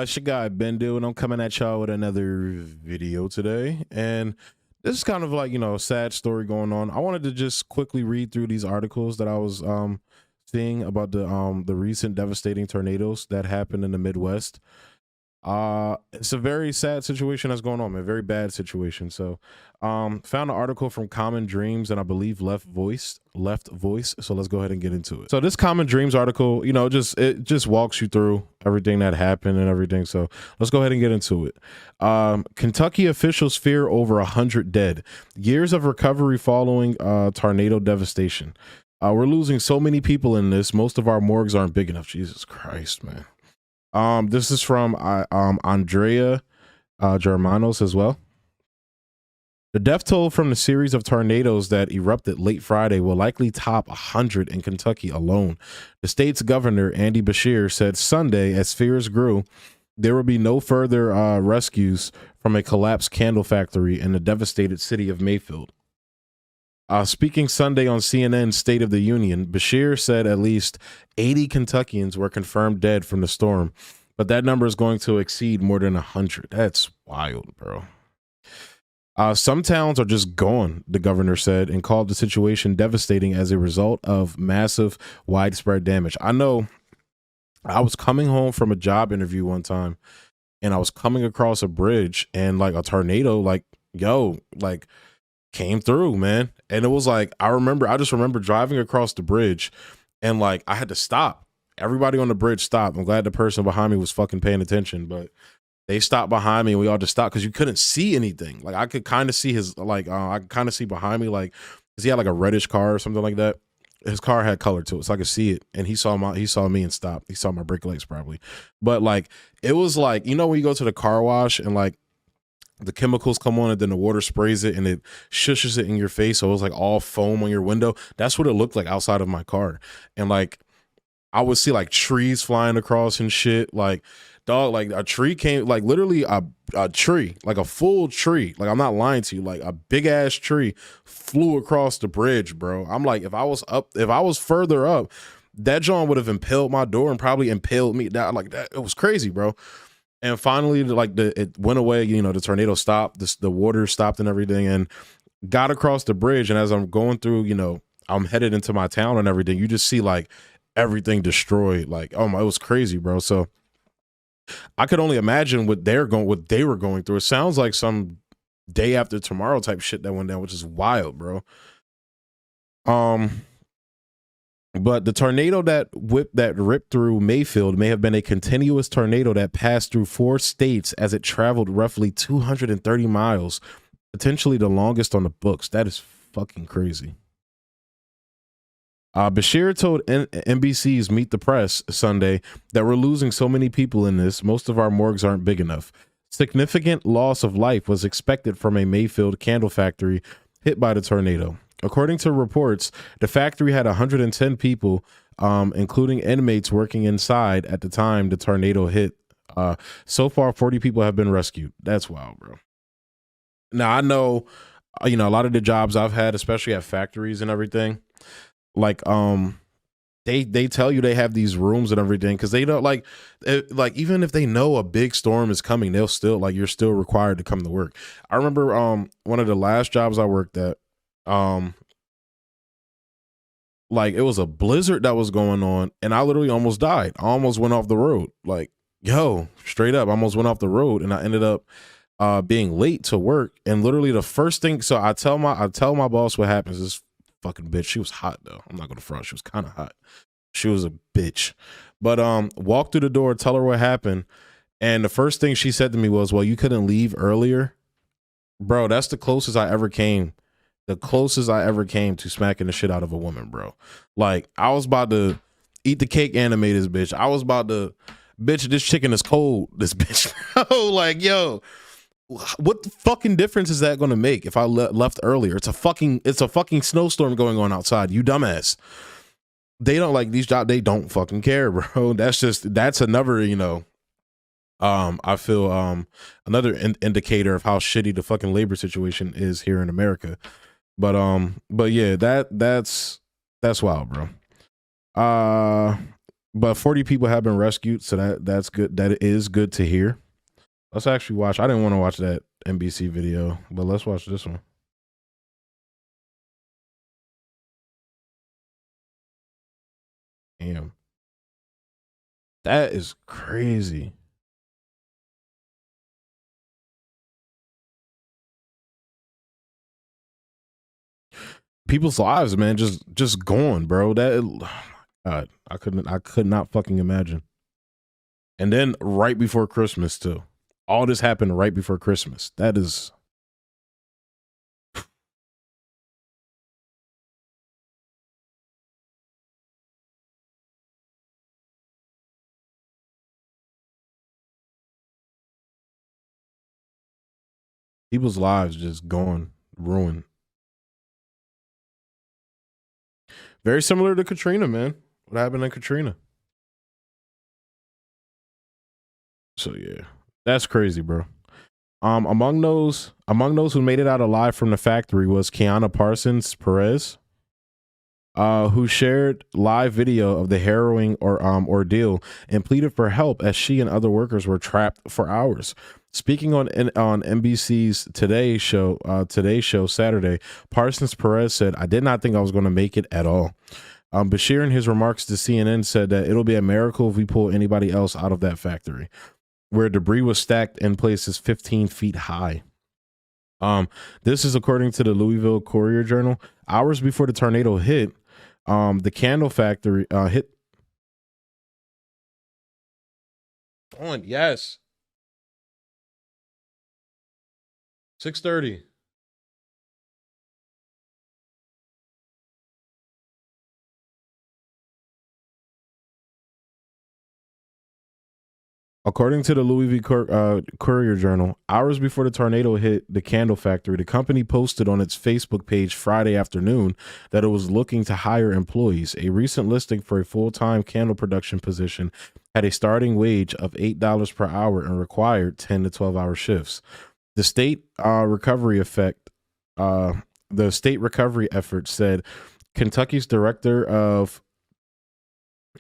It's your guy Bendu, and I'm coming at y'all with another video today. And this is kind of like, a sad story going on. I wanted to just quickly read through these articles that I was seeing about the recent devastating tornadoes that happened in the Midwest. It's a very sad situation that's going on, man. Very bad situation. So found an article from Common Dreams and I believe Left Voice. So let's go ahead and get into it. So this Common Dreams article, it just walks you through everything that happened and everything. So let's go ahead and get into it. Kentucky officials fear over 100 dead. Years of recovery following tornado devastation. We're losing so many people in this. Most of our morgues aren't big enough. Jesus Christ, man. This is from Andrea Germanos as well. The death toll from the series of tornadoes that erupted late Friday will likely top 100 in Kentucky alone. The state's governor, Andy Beshear, said Sunday as fears grew, there will be no further rescues from a collapsed candle factory in the devastated city of Mayfield. Speaking Sunday on CNN's State of the Union, Beshear said at least 80 Kentuckians were confirmed dead from the storm, but that number is going to exceed more than 100. That's wild, bro. Some towns are just gone, the governor said, and called the situation devastating as a result of massive, widespread damage. I know I was coming home from a job interview one time, and I was coming across a bridge, and like a tornado, came through, man. And it was like, I just remember driving across the bridge and like I had to stop. Everybody on the bridge stopped. I'm glad the person behind me was fucking paying attention, but they stopped behind me and we all just stopped because you couldn't see anything. Like I could kind of see his, I could kind of see behind me, like, cause he had like a reddish car or something like that. His car had color to it, so I could see it. And he saw me and stopped. He saw my brake lights probably. But like, it was like, when you go to the car wash and like, the chemicals come on and then the water sprays it and it shushes it in your face. So it was like all foam on your window. That's what it looked like outside of my car. And like, I would see like trees flying across and shit. Like, dog, like a tree came, like literally a tree, like a full tree. Like, I'm not lying to you. Like a big ass tree flew across the bridge, bro. I'm like, if I was further up, that John would have impaled my door and probably impaled me down like that. It was crazy, bro. And finally, like it went away, the tornado stopped, the water stopped and everything, and got across the bridge. And as I'm going through, I'm headed into my town and everything, you just see like everything destroyed. Like, oh my, it was crazy, bro. So I could only imagine what they were going through. It sounds like some day after tomorrow type shit that went down, which is wild, bro. But the tornado that ripped through Mayfield may have been a continuous tornado that passed through 4 states as it traveled roughly 230 miles, potentially the longest on the books. That is fucking crazy. Beshear told NBC's Meet the Press Sunday that we're losing so many people in this. Most of our morgues aren't big enough. Significant loss of life was expected from a Mayfield candle factory hit by the tornado. According to reports, the factory had 110 people, including inmates working inside at the time the tornado hit. So far, 40 people have been rescued. That's wild, bro. Now, I know, a lot of the jobs I've had, especially at factories and everything, like, they tell you they have these rooms and everything because they don't like even if they know a big storm is coming, they'll still like you're still required to come to work. I remember one of the last jobs I worked at, like it was a blizzard that was going on and I literally almost died. I almost went off the road. Like, straight up, I almost went off the road and I ended up being late to work. And literally the first thing, so I tell my boss what happens. This fucking bitch, she was hot though. I'm not gonna front. She was kind of hot. She was a bitch. But walk through the door, tell her what happened. And the first thing she said to me was, well, you couldn't leave earlier. Bro, that's the closest I ever came. The closest I ever came to smacking the shit out of a woman, bro. Like, I was about to eat the cake, animate this bitch. I was about to, bitch, this chicken is cold, this bitch. Bro, like, yo, what the fucking difference is that gonna make if I left earlier? It's a fucking snowstorm going on outside, you dumbass. They don't like these jobs, they don't fucking care, bro. That's another, I feel another indicator of how shitty the fucking labor situation is here in America. But yeah, that's wild, bro. but 40 people have been rescued, so that's good. That is good to hear. Let's actually watch. I didn't want to watch that NBC video, but let's watch this one. Damn, that is crazy. People's lives, man, just gone, bro. God, I could not fucking imagine. And then right before Christmas too. All this happened right before Christmas. That is people's lives just gone, ruined. Very similar to Katrina, man. What happened in Katrina? So yeah, that's crazy, bro. Among those who made it out alive from the factory was Kiana Parsons Perez, who shared live video of the harrowing ordeal and pleaded for help as she and other workers were trapped for hours. Speaking on NBC's Today Show Saturday, Parsons Perez said, "I did not think I was going to make it at all." Bashir, in his remarks to CNN, said that it'll be a miracle if we pull anybody else out of that factory, where debris was stacked in places 15 feet high. This is according to the Louisville Courier Journal. Hours before the tornado hit, the candle factory hit. On, yes. 6:30. According to the Louisville Courier Journal, hours before the tornado hit the candle factory, the company posted on its Facebook page Friday afternoon that it was looking to hire employees. A recent listing for a full-time candle production position had a starting wage of $8 per hour and required 10 to 12-hour shifts. The state recovery effort said Kentucky's director of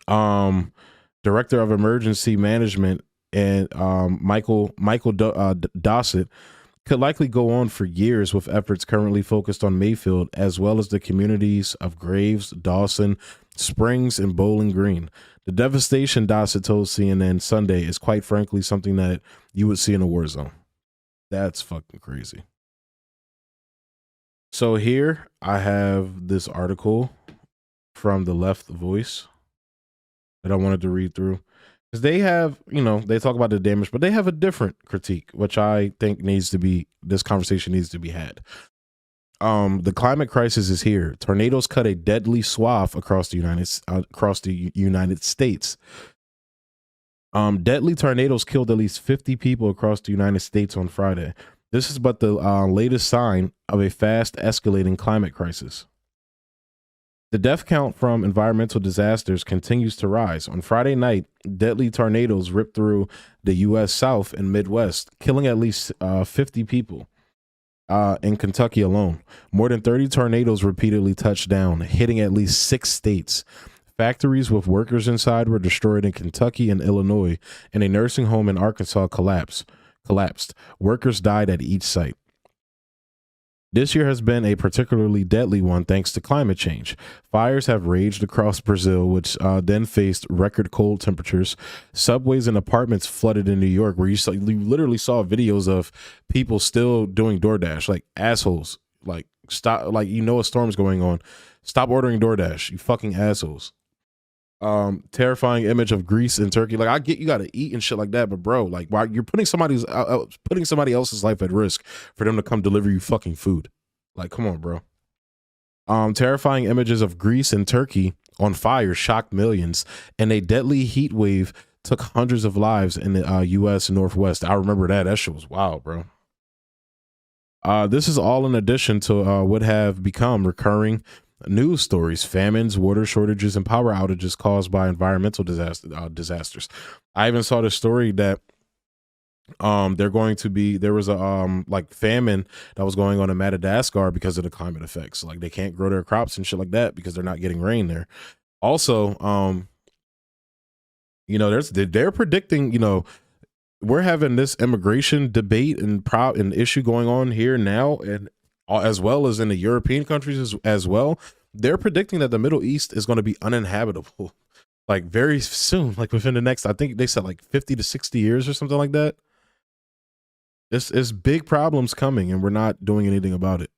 emergency management and Michael Dossett could likely go on for years with efforts currently focused on Mayfield as well as the communities of Graves, Dawson, Springs, and Bowling Green. The devastation, Dossett told CNN Sunday, is quite frankly something that you would see in a war zone. That's fucking crazy. So here I have this article from the Left Voice that I wanted to read through. Because they have, they talk about the damage, but they have a different critique, which I think this conversation needs to be had. The climate crisis is here. Tornadoes cut a deadly swath across the United States. Deadly tornadoes killed at least 50 people across the United States on Friday. This is but the latest sign of a fast escalating climate crisis. The death count from environmental disasters continues to rise. On Friday night, deadly tornadoes ripped through the U.S. South and Midwest, killing at least 50 people in Kentucky alone. More than 30 tornadoes repeatedly touched down, hitting at least 6 states. Factories with workers inside were destroyed in Kentucky and Illinois, and a nursing home in Arkansas collapsed. Workers died at each site. This year has been a particularly deadly one thanks to climate change. Fires have raged across Brazil, which then faced record cold temperatures. Subways and apartments flooded in New York, where you literally saw videos of people still doing DoorDash, like assholes. Like, stop, like, a storm's going on. Stop ordering DoorDash, you fucking assholes. Terrifying image of Greece and Turkey. Like, I get you got to eat and shit like that, but bro, like, why you're putting somebody else's life at risk for them to come deliver you fucking food? Like, come on, bro. Terrifying images of Greece and Turkey on fire shocked millions, and a deadly heat wave took hundreds of lives in the U.S. Northwest. I remember that. That shit was wild, bro. This is all in addition to what have become recurring news stories: famines, water shortages, and power outages caused by environmental disasters. I even saw the story that there was a famine that was going on in Madagascar because of the climate effects. Like, they can't grow their crops and shit like that because they're not getting rain there. Also, You know, they're predicting, you know, we're having this immigration debate and an issue going on here now, and as well as in the European countries as well. They're predicting that the Middle East is going to be uninhabitable like very soon, like within the next, I think they said like 50 to 60 years or something like that. It's big problems coming, and we're not doing anything about it.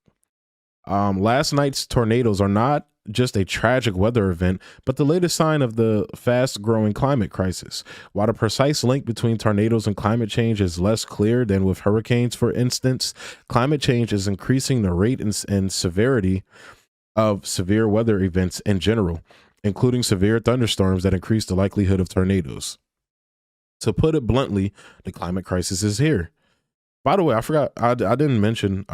Last night's tornadoes are not just a tragic weather event, but the latest sign of the fast growing climate crisis. While the precise link between tornadoes and climate change is less clear than with hurricanes, for instance, climate change is increasing the rate and severity of severe weather events in general, including severe thunderstorms that increase the likelihood of tornadoes. To put it bluntly, the climate crisis is here. By the way, I forgot, I didn't mention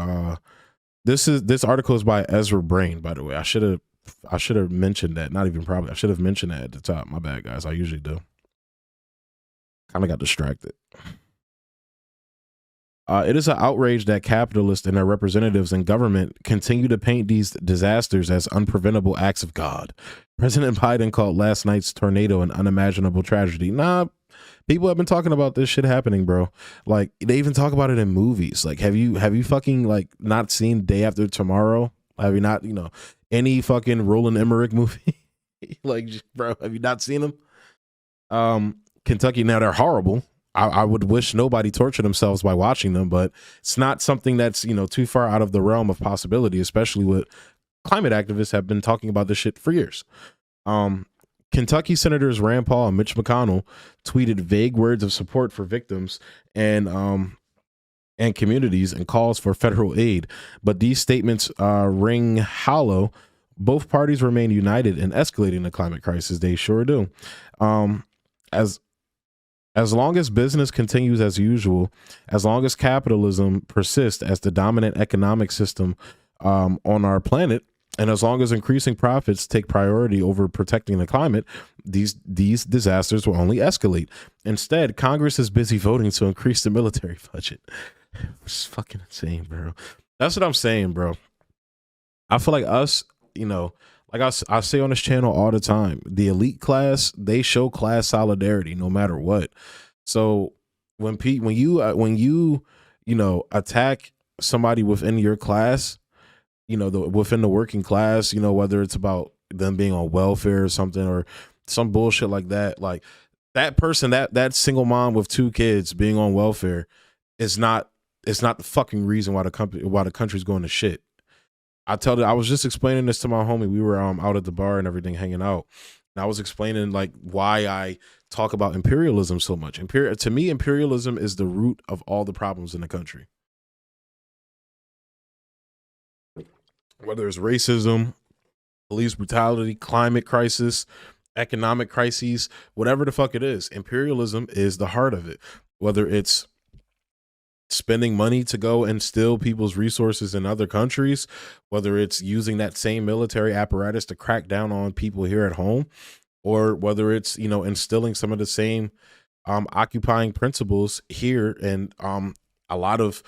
this article is by Ezra Brain, by the way. I should have mentioned that. Not even probably. I should have mentioned that at the top. My bad, guys. I usually do. Kind of got distracted. It is an outrage that capitalists and their representatives in government continue to paint these disasters as unpreventable acts of God. President Biden called last night's tornado an unimaginable tragedy. Nah, people have been talking about this shit happening, bro. Like they even talk about it in movies. Like, have you fucking like not seen Day After Tomorrow? Have you not, you know, any fucking Roland Emmerich movie? Like, bro, have you not seen them? Kentucky, now they're horrible. I would wish nobody tortured themselves by watching them, but it's not something that's, you know, too far out of the realm of possibility, especially with climate activists have been talking about this shit for years. Kentucky Senators Rand Paul and Mitch McConnell tweeted vague words of support for victims and communities and calls for federal aid, but these statements ring hollow. Both parties remain united in escalating the climate crisis. They sure do. As long as business continues as usual, as long as capitalism persists as the dominant economic system on our planet, and as long as increasing profits take priority over protecting the climate, these disasters will only escalate. Instead, Congress is busy voting to increase the military budget. It's fucking insane, bro. That's what I'm saying, bro. I feel like us, you know, like I say on this channel all the time, the elite class, they show class solidarity no matter what. So when you know, attack somebody within your class, you know, within the working class, you know, whether it's about them being on welfare or something or some bullshit like that, that person, that single mom with 2 kids being on welfare is not, it's not the fucking reason why the country's going to shit. I was just explaining this to my homie. We were out at the bar and everything hanging out. And I was explaining like why I talk about imperialism so much. To me, imperialism is the root of all the problems in the country. Whether it's racism, police brutality, climate crisis, economic crises, whatever the fuck it is, imperialism is the heart of it. Whether it's spending money to go and steal people's resources in other countries, whether it's using that same military apparatus to crack down on people here at home, or whether it's, you know, instilling some of the same occupying principles here and a lot of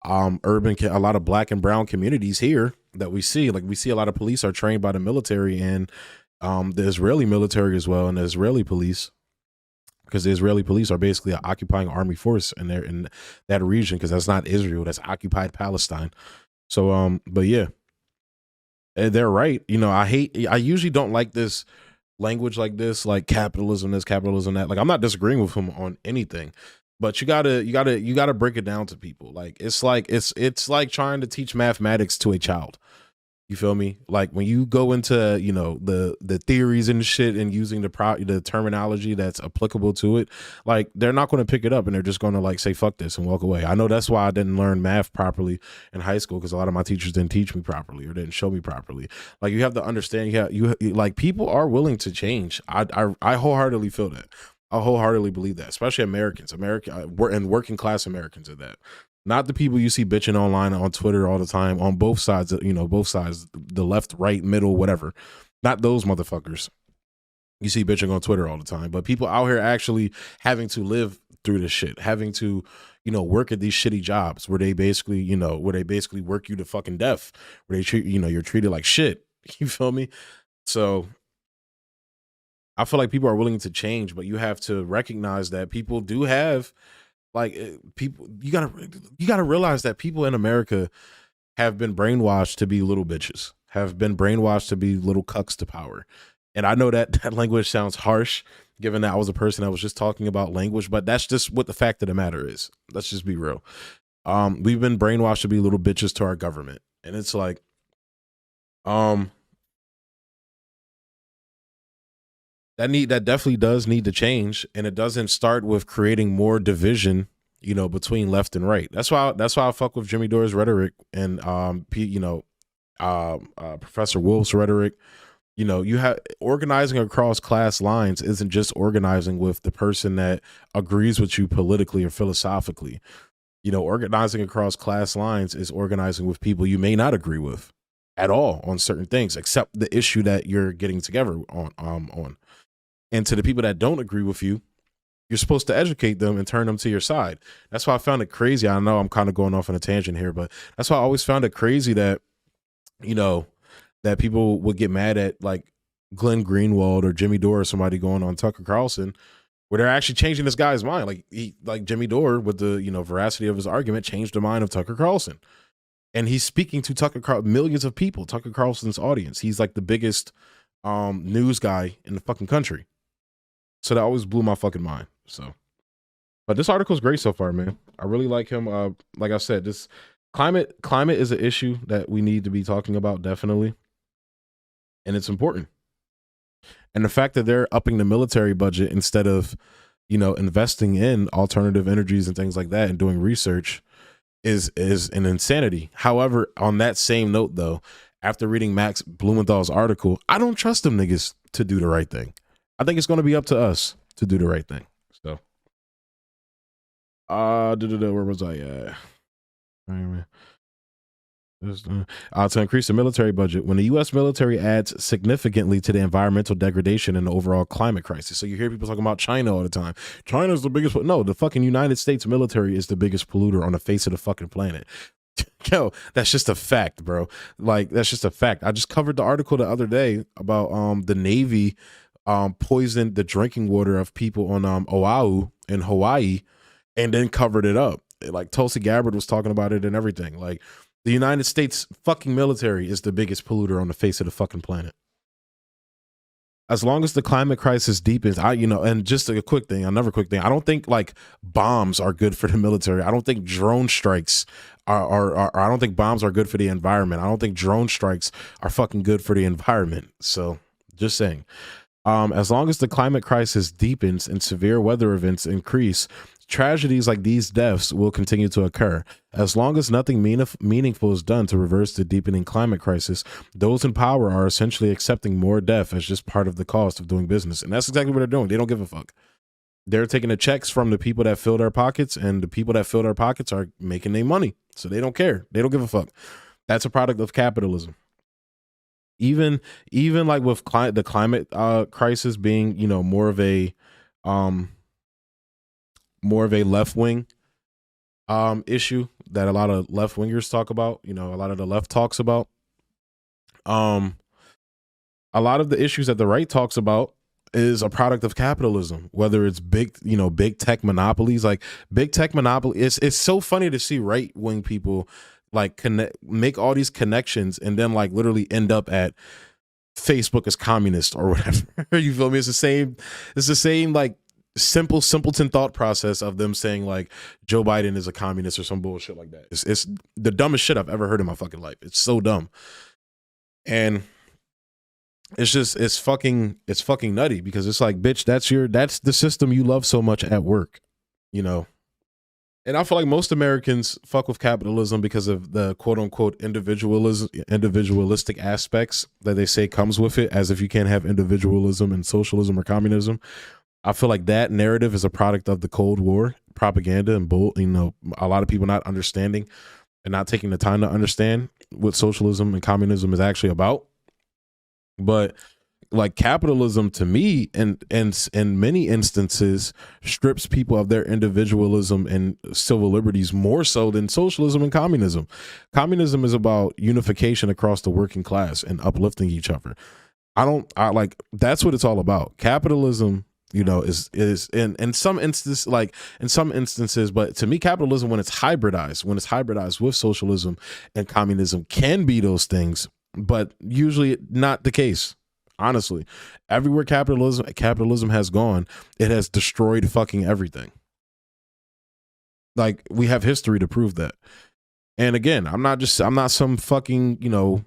a lot of black and brown communities here that we see. Like we see a lot of police are trained by the military and the Israeli military as well, and the Israeli police, because the Israeli police are basically an occupying army force in that region, because that's not Israel, that's occupied Palestine. So but yeah, they're right. You know, I usually don't like this language like this, like capitalism this, capitalism that. Like I'm not disagreeing with him on anything, but you gotta break it down to people. Like it's like trying to teach mathematics to a child. You feel me? Like when you go into, you know, the theories and shit and using the terminology that's applicable to it, like they're not going to pick it up and they're just going to like say fuck this and walk away. I know that's why I didn't learn math properly in high school, because a lot of my teachers didn't teach me properly or didn't show me properly. Like you have to understand, you like people are willing to change. I wholeheartedly feel that. I wholeheartedly believe that, especially Americans, and working class Americans at that. Not the people you see bitching online on Twitter all the time on both sides, you know, both sides, the left, right, middle, whatever. Not those motherfuckers you see bitching on Twitter all the time, but people out here actually having to live through this shit, having to, you know, work at these shitty jobs where they basically, you know, work you to fucking death, where they treat, you know, you're treated like shit. You feel me? So I feel like people are willing to change, but you have to recognize that people do have like people. You gotta realize that people in America have been brainwashed to be little bitches, have been brainwashed to be little cucks to power. And I know that that language sounds harsh, given that I was a person that was just talking about language, but that's just what the fact of the matter is. Let's just be real. We've been brainwashed to be little bitches to our government, and it's like, um, that definitely does need to change, and it doesn't start with creating more division, between left and right. That's why I fuck with Jimmy Dore's rhetoric and Professor Wolf's rhetoric. You have organizing across class lines isn't just organizing with the person that agrees with you politically or philosophically. Organizing across class lines is organizing with people you may not agree with at all on certain things, except the issue that you're getting together on. And to the people that don't agree with you, you're supposed to educate them and turn them to your side. That's why I found it crazy. I know I'm kind of going off on a tangent here, but that's why I always found it crazy that, that people would get mad at like Glenn Greenwald or Jimmy Dore or somebody going on Tucker Carlson, where they're actually changing this guy's mind. Like Jimmy Dore, with the, veracity of his argument, changed the mind of Tucker Carlson. And he's speaking to millions of people, Tucker Carlson's audience. He's like the biggest news guy in the fucking country. So that always blew my fucking mind. So, but this article is great so far, man. I really like him. Like I said, this climate is an issue that we need to be talking about, definitely. And it's important. And the fact that they're upping the military budget instead of, investing in alternative energies and things like that and doing research is an insanity. However, on that same note, though, after reading Max Blumenthal's article, I don't trust them niggas to do the right thing. I think it's going to be up to us to do the right thing. So, where was I at? To increase the military budget when the U.S. military adds significantly to the environmental degradation and the overall climate crisis. So you hear people talking about China all the time. China's the biggest. No, the fucking United States military is the biggest polluter on the face of the fucking planet. Yo, that's just a fact, bro. Like, that's just a fact. I just covered the article the other day about the Navy poisoned the drinking water of people on Oahu in Hawaii, and then covered it up. Like Tulsi Gabbard was talking about it and everything. Like, the United States fucking military is the biggest polluter on the face of the fucking planet. As long as the climate crisis deepens, and just another quick thing. I don't think like bombs are good for the military. I don't think drone strikes are I don't think bombs are good for the environment. I don't think drone strikes are fucking good for the environment. So just saying. As long as the climate crisis deepens and severe weather events increase, tragedies like these deaths will continue to occur. As long as nothing meaningful is done to reverse the deepening climate crisis, those in power are essentially accepting more death as just part of the cost of doing business. And that's exactly what they're doing. They don't give a fuck. They're taking the checks from the people that fill their pockets, and the people that fill their pockets are making their money. So they don't care. They don't give a fuck. That's a product of capitalism. Even like with the climate crisis being, more of a left wing issue that a lot of left wingers talk about, a lot of the left talks about. A lot of the issues that the right talks about is a product of capitalism, whether it's big tech monopolies. Like big tech monopoly, it's so funny to see right wing people like make all these connections and then like literally end up at Facebook as communist or whatever. You feel me? It's the same like simpleton thought process of them saying like Joe Biden is a communist or some bullshit like that. It's the dumbest shit I've ever heard in my fucking life. It's so dumb. And it's fucking nutty, because it's like, bitch, that's the system you love so much at work, And I feel like most Americans fuck with capitalism because of the quote unquote individualistic aspects that they say comes with it, as if you can't have individualism and socialism or communism. I feel like that narrative is a product of the Cold War propaganda and a lot of people not understanding and not taking the time to understand what socialism and communism is actually about. But like capitalism, to me, and in many instances, strips people of their individualism and civil liberties more so than socialism and communism. Communism is about unification across the working class and uplifting each other. I like, that's what it's all about. Capitalism, you know, is in some instances, like in some instances, but to me, capitalism, when it's hybridized with socialism and communism, can be those things, but usually not the case. Honestly, everywhere capitalism has gone, it has destroyed fucking everything. Like, we have history to prove that. And again, I'm not some fucking, you know,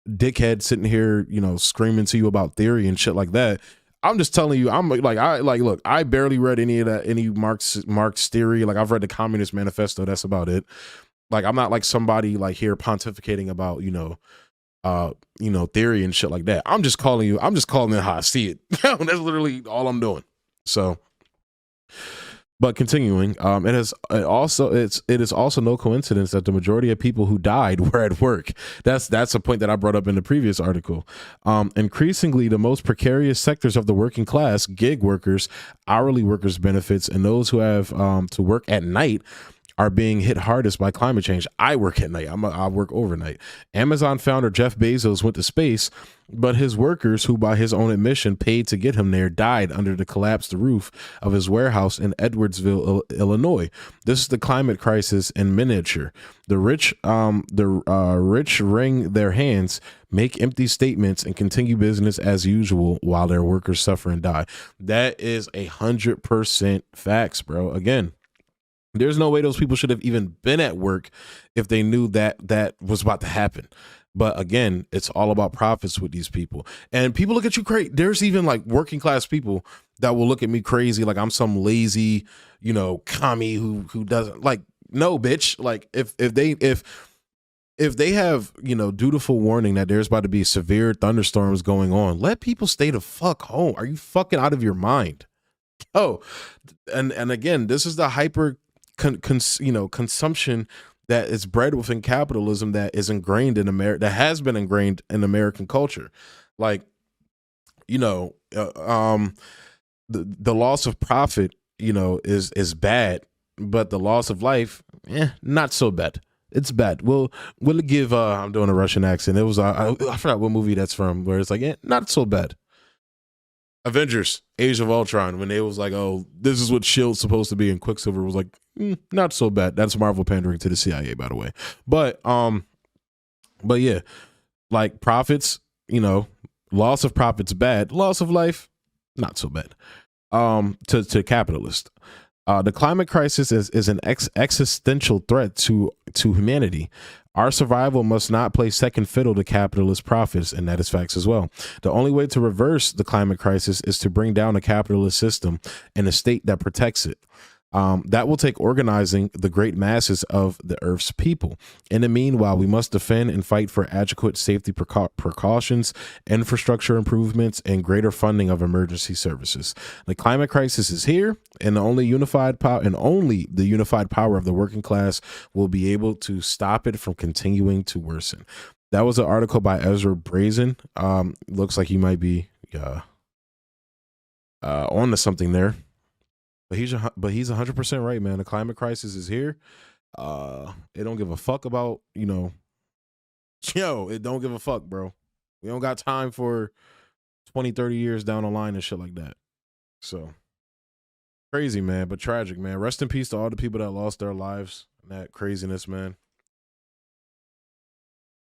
dickhead sitting here, you know, screaming to you about theory and shit like that. I'm just telling you, look, I barely read any of that, any Marx theory. Like, I've read the Communist Manifesto. That's about it. Like, I'm not like somebody like here pontificating about, you know, theory and shit like that. I'm just calling it how I see it. That's literally all I'm doing. So, but continuing, it is also no coincidence that the majority of people who died were at work. That's a point that I brought up in the previous article. Increasingly, the most precarious sectors of the working class, gig workers, hourly workers benefits, and those who have to work at night, are being hit hardest by climate change. I work at night. I work overnight. Amazon founder Jeff Bezos went to space, but his workers, who by his own admission paid to get him there, died under the collapsed roof of his warehouse in Edwardsville, Illinois. This is the climate crisis in miniature. The rich wring their hands, make empty statements, and continue business as usual while their workers suffer and die. That is 100% facts, bro. Again, there's no way those people should have even been at work if they knew that was about to happen. But again, it's all about profits with these people. And people look at you crazy. There's even like working class people that will look at me crazy, like I'm some lazy, you know, commie who doesn't, like, no, bitch. Like, if they have, you know, dutiful warning that there's about to be severe thunderstorms going on, let people stay the fuck home. Are you fucking out of your mind? Oh, and again, this is the hyper consumption that is bred within capitalism, that is ingrained in America, that has been ingrained in American culture. Like, you know, the loss of profit, you know, is bad, but the loss of life, not so bad. It's bad. We'll give. I'm doing a Russian accent. It was I forgot what movie that's from, where it's like, not so bad. Avengers, Age of Ultron, when they was like, oh, this is what SHIELD's supposed to be, and Quicksilver was like, not so bad. That's Marvel pandering to the CIA, by the way. But yeah, like, profits, you know, loss of profits bad, loss of life not so bad. To capitalists. The climate crisis is an existential threat to humanity. Our survival must not play second fiddle to capitalist profits, and that is facts as well. The only way to reverse the climate crisis is to bring down a capitalist system and a state that protects it. That will take organizing the great masses of the Earth's people. In the meanwhile, we must defend and fight for adequate safety precautions, infrastructure improvements, and greater funding of emergency services. The climate crisis is here, and the unified power of the working class will be able to stop it from continuing to worsen. That was an article by Ezra Brazen. Looks like he might be on to something there. But he's 100% right, man. The climate crisis is here. It don't give a fuck about, you know, it don't give a fuck, bro. We don't got time for 20, 30 years down the line and shit like that. So crazy, man, but tragic, man. Rest in peace to all the people that lost their lives in that craziness, man.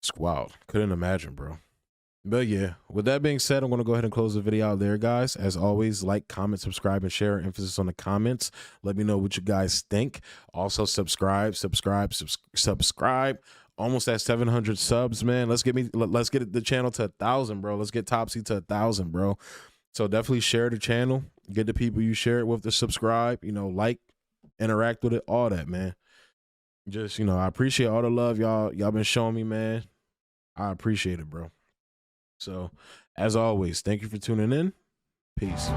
It's wild. Couldn't imagine, bro. But yeah, with that being said, I'm going to go ahead and close the video out there, guys. As always, like, comment, subscribe, and share. Emphasis on the comments. Let me know what you guys think. Also, subscribe. Almost at 700 subs, man. Let's get the channel to 1,000, bro. Let's get Topsy to 1,000, bro. So definitely share the channel. Get the people you share it with to subscribe. You know, like, interact with it, all that, man. Just, you know, I appreciate all the love y'all been showing me, man. I appreciate it, bro. So, as always, thank you for tuning in. Peace.